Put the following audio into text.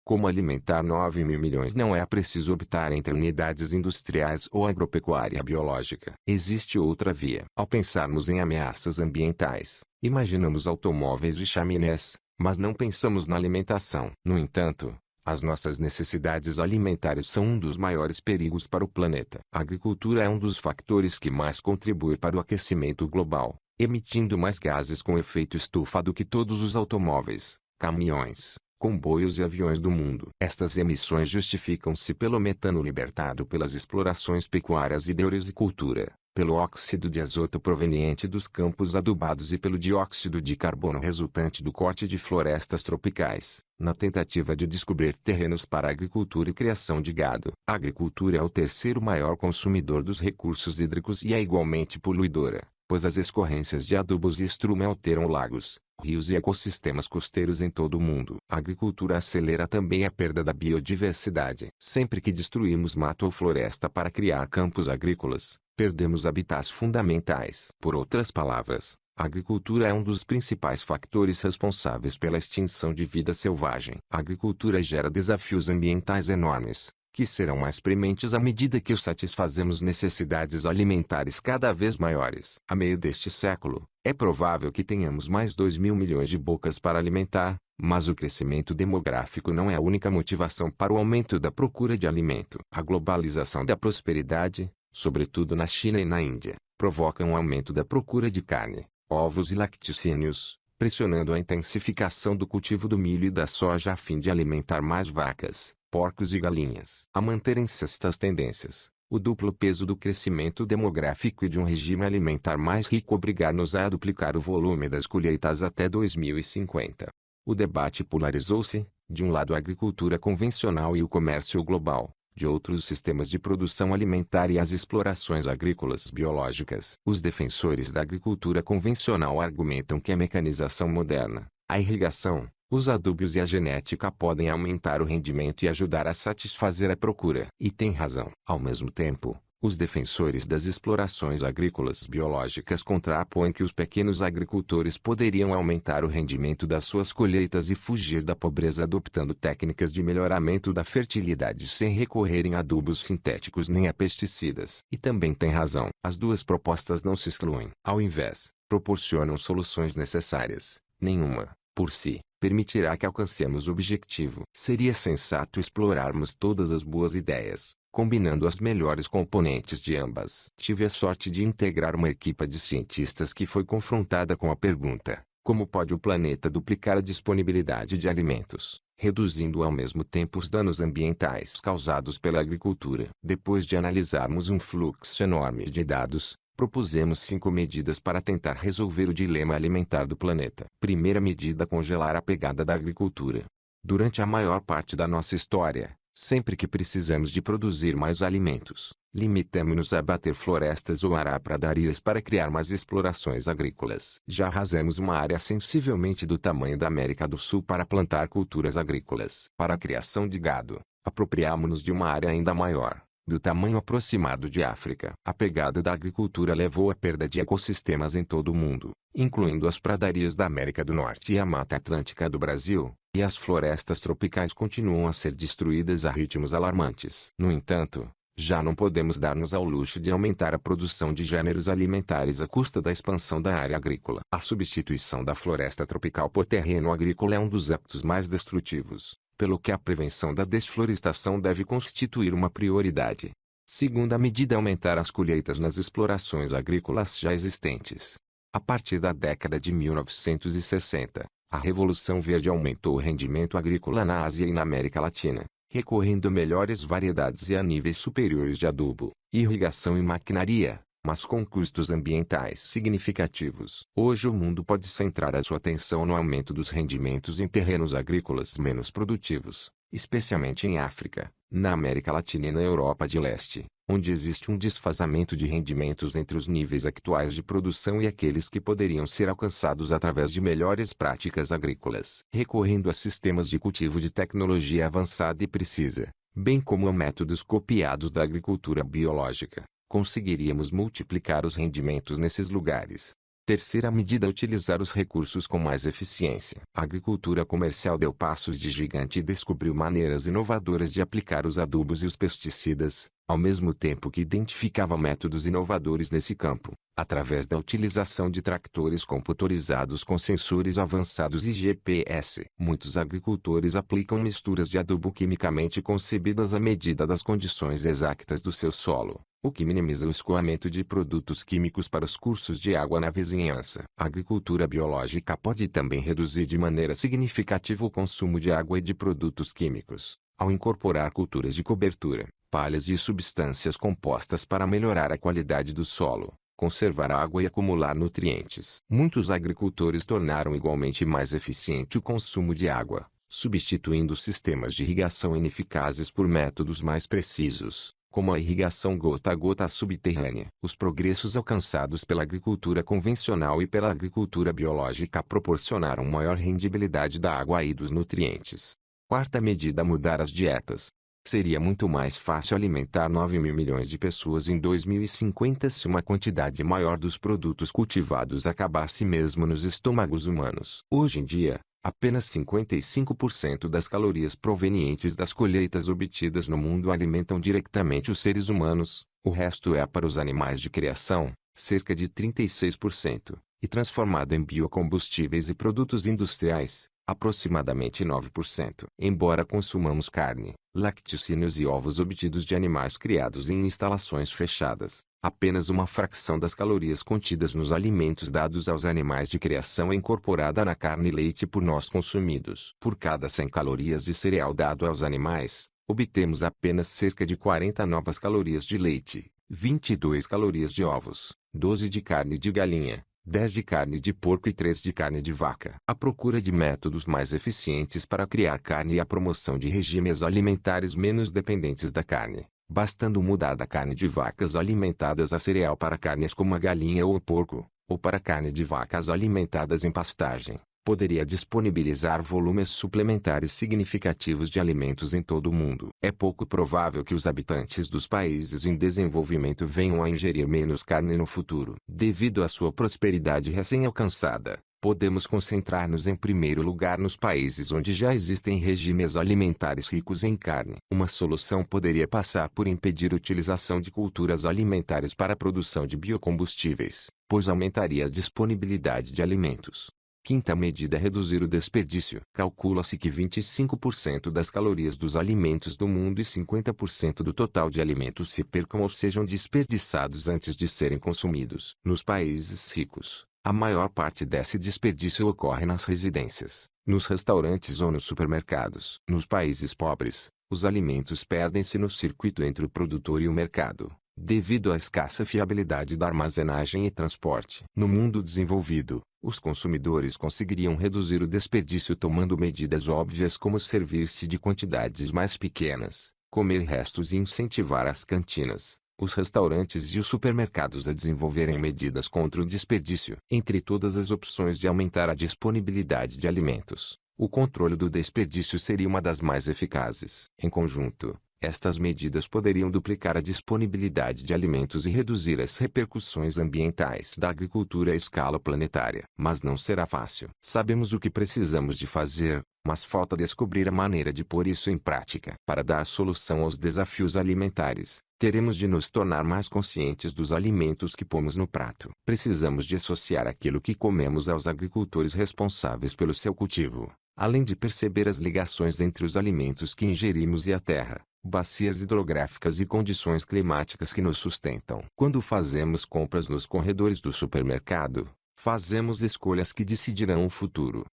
Como alimentar 9 mil milhões? Não é preciso optar entre unidades industriais ou agropecuária biológica. Existe outra via. Ao pensarmos em ameaças ambientais, imaginamos automóveis e chaminés, mas não pensamos na alimentação. No entanto, as nossas necessidades alimentares são um dos maiores perigos para o planeta. A agricultura é um dos fatores que mais contribui para o aquecimento global, emitindo mais gases com efeito estufa do que todos os automóveis, caminhões, comboios e aviões do mundo. Estas emissões justificam-se pelo metano libertado pelas explorações pecuárias e de ouricultura, pelo óxido de azoto proveniente dos campos adubados e pelo dióxido de carbono resultante do corte de florestas tropicais, na tentativa de descobrir terrenos para agricultura e criação de gado. A agricultura é o terceiro maior consumidor dos recursos hídricos e é igualmente poluidora, pois as escorrências de adubos e estrume alteram lagos, rios e ecossistemas costeiros em todo o mundo. A agricultura acelera também a perda da biodiversidade. Sempre que destruímos mato ou floresta para criar campos agrícolas, perdemos habitats fundamentais. Por outras palavras, a agricultura é um dos principais fatores responsáveis pela extinção de vida selvagem. A agricultura gera desafios ambientais enormes, que serão mais prementes à medida que satisfazemos necessidades alimentares cada vez maiores. A meio deste século, é provável que tenhamos mais 2 mil milhões de bocas para alimentar, mas o crescimento demográfico não é a única motivação para o aumento da procura de alimento. A globalização da prosperidade, sobretudo na China e na Índia, provoca um aumento da procura de carne, ovos e laticínios, pressionando a intensificação do cultivo do milho e da soja a fim de alimentar mais vacas, porcos e galinhas. A manterem-se estas tendências, o duplo peso do crescimento demográfico e de um regime alimentar mais rico obrigar-nos a duplicar o volume das colheitas até 2050. O debate polarizou-se, de um lado a agricultura convencional e o comércio global, de outros sistemas de produção alimentar e as explorações agrícolas biológicas. Os defensores da agricultura convencional argumentam que a mecanização moderna, a irrigação, os adubos e a genética podem aumentar o rendimento e ajudar a satisfazer a procura. E tem razão. Ao mesmo tempo, os defensores das explorações agrícolas biológicas contrapõem que os pequenos agricultores poderiam aumentar o rendimento das suas colheitas e fugir da pobreza adotando técnicas de melhoramento da fertilidade sem recorrerem a adubos sintéticos nem a pesticidas. E também tem razão. As duas propostas não se excluem. Ao invés, proporcionam soluções necessárias. Nenhuma, por si, permitirá que alcancemos o objetivo. Seria sensato explorarmos todas as boas ideias, combinando as melhores componentes de ambas. Tive a sorte de integrar uma equipe de cientistas que foi confrontada com a pergunta: como pode o planeta duplicar a disponibilidade de alimentos, reduzindo ao mesmo tempo os danos ambientais causados pela agricultura? Depois de analisarmos um fluxo enorme de dados, propusemos 5 medidas para tentar resolver o dilema alimentar do planeta. Primeira medida: congelar a pegada da agricultura. Durante a maior parte da nossa história, sempre que precisamos de produzir mais alimentos, limitamos-nos a abater florestas ou arar pradarias para criar mais explorações agrícolas. Já arrasamos uma área sensivelmente do tamanho da América do Sul para plantar culturas agrícolas. Para a criação de gado, apropriamo-nos de uma área ainda maior, do tamanho aproximado de África. A pegada da agricultura levou à perda de ecossistemas em todo o mundo, incluindo as pradarias da América do Norte e a Mata Atlântica do Brasil, e as florestas tropicais continuam a ser destruídas a ritmos alarmantes. No entanto, já não podemos dar-nos ao luxo de aumentar a produção de gêneros alimentares à custa da expansão da área agrícola. A substituição da floresta tropical por terreno agrícola é um dos hábitos mais destrutivos, pelo que a prevenção da desflorestação deve constituir uma prioridade. Segunda medida: aumentar as colheitas nas explorações agrícolas já existentes. A partir da década de 1960, a Revolução Verde aumentou o rendimento agrícola na Ásia e na América Latina, recorrendo a melhores variedades e a níveis superiores de adubo, irrigação e maquinaria, mas com custos ambientais significativos. Hoje o mundo pode centrar a sua atenção no aumento dos rendimentos em terrenos agrícolas menos produtivos, especialmente em África, na América Latina e na Europa de Leste, onde existe um desfazamento de rendimentos entre os níveis atuais de produção e aqueles que poderiam ser alcançados através de melhores práticas agrícolas. Recorrendo a sistemas de cultivo de tecnologia avançada e precisa, bem como a métodos copiados da agricultura biológica, conseguiríamos multiplicar os rendimentos nesses lugares. Terceira medida: utilizar os recursos com mais eficiência. A agricultura comercial deu passos de gigante e descobriu maneiras inovadoras de aplicar os adubos e os pesticidas, ao mesmo tempo que identificava métodos inovadores nesse campo, através da utilização de tratores computadorizados com sensores avançados e GPS. Muitos agricultores aplicam misturas de adubo quimicamente concebidas à medida das condições exatas do seu solo, o que minimiza o escoamento de produtos químicos para os cursos de água na vizinhança. A agricultura biológica pode também reduzir de maneira significativa o consumo de água e de produtos químicos, ao incorporar culturas de cobertura, palhas e substâncias compostas para melhorar a qualidade do solo, conservar água e acumular nutrientes. Muitos agricultores tornaram igualmente mais eficiente o consumo de água, substituindo sistemas de irrigação ineficazes por métodos mais precisos, como a irrigação gota a gota subterrânea. Os progressos alcançados pela agricultura convencional e pela agricultura biológica proporcionaram maior rendibilidade da água e dos nutrientes. Quarta medida: mudar as dietas. Seria muito mais fácil alimentar 9 mil milhões de pessoas em 2050 se uma quantidade maior dos produtos cultivados acabasse mesmo nos estômagos humanos. Hoje em dia, apenas 55% das calorias provenientes das colheitas obtidas no mundo alimentam diretamente os seres humanos, o resto é para os animais de criação, cerca de 36%, e transformado em biocombustíveis e produtos industriais, aproximadamente 9%. Embora consumamos carne, laticínios e ovos obtidos de animais criados em instalações fechadas, apenas uma fração das calorias contidas nos alimentos dados aos animais de criação é incorporada na carne e leite por nós consumidos. Por cada 100 calorias de cereal dado aos animais, obtemos apenas cerca de 40 novas calorias de leite, 22 calorias de ovos, 12 de carne de galinha, 10 de carne de porco e 3 de carne de vaca. A procura de métodos mais eficientes para criar carne e a promoção de regimes alimentares menos dependentes da carne, bastando mudar da carne de vacas alimentadas a cereal para carnes como a galinha ou o porco, ou para carne de vacas alimentadas em pastagem, poderia disponibilizar volumes suplementares significativos de alimentos em todo o mundo. É pouco provável que os habitantes dos países em desenvolvimento venham a ingerir menos carne no futuro. Devido à sua prosperidade recém-alcançada, podemos concentrar-nos em primeiro lugar nos países onde já existem regimes alimentares ricos em carne. Uma solução poderia passar por impedir a utilização de culturas alimentares para a produção de biocombustíveis, pois aumentaria a disponibilidade de alimentos. Quinta medida: reduzir o desperdício. Calcula-se que 25% das calorias dos alimentos do mundo e 50% do total de alimentos se percam ou sejam desperdiçados antes de serem consumidos. Nos países ricos, a maior parte desse desperdício ocorre nas residências, nos restaurantes ou nos supermercados. Nos países pobres, os alimentos perdem-se no circuito entre o produtor e o mercado, devido à escassa fiabilidade da armazenagem e transporte. No mundo desenvolvido, os consumidores conseguiriam reduzir o desperdício tomando medidas óbvias como servir-se de quantidades mais pequenas, comer restos e incentivar as cantinas, os restaurantes e os supermercados a desenvolverem medidas contra o desperdício. Entre todas as opções de aumentar a disponibilidade de alimentos, o controle do desperdício seria uma das mais eficazes. Em conjunto, estas medidas poderiam duplicar a disponibilidade de alimentos e reduzir as repercussões ambientais da agricultura à escala planetária. Mas não será fácil. Sabemos o que precisamos de fazer, mas falta descobrir a maneira de pôr isso em prática. Para dar solução aos desafios alimentares, teremos de nos tornar mais conscientes dos alimentos que pomos no prato. Precisamos de associar aquilo que comemos aos agricultores responsáveis pelo seu cultivo, além de perceber as ligações entre os alimentos que ingerimos e a terra, bacias hidrográficas e condições climáticas que nos sustentam. Quando fazemos compras nos corredores do supermercado, fazemos escolhas que decidirão o futuro.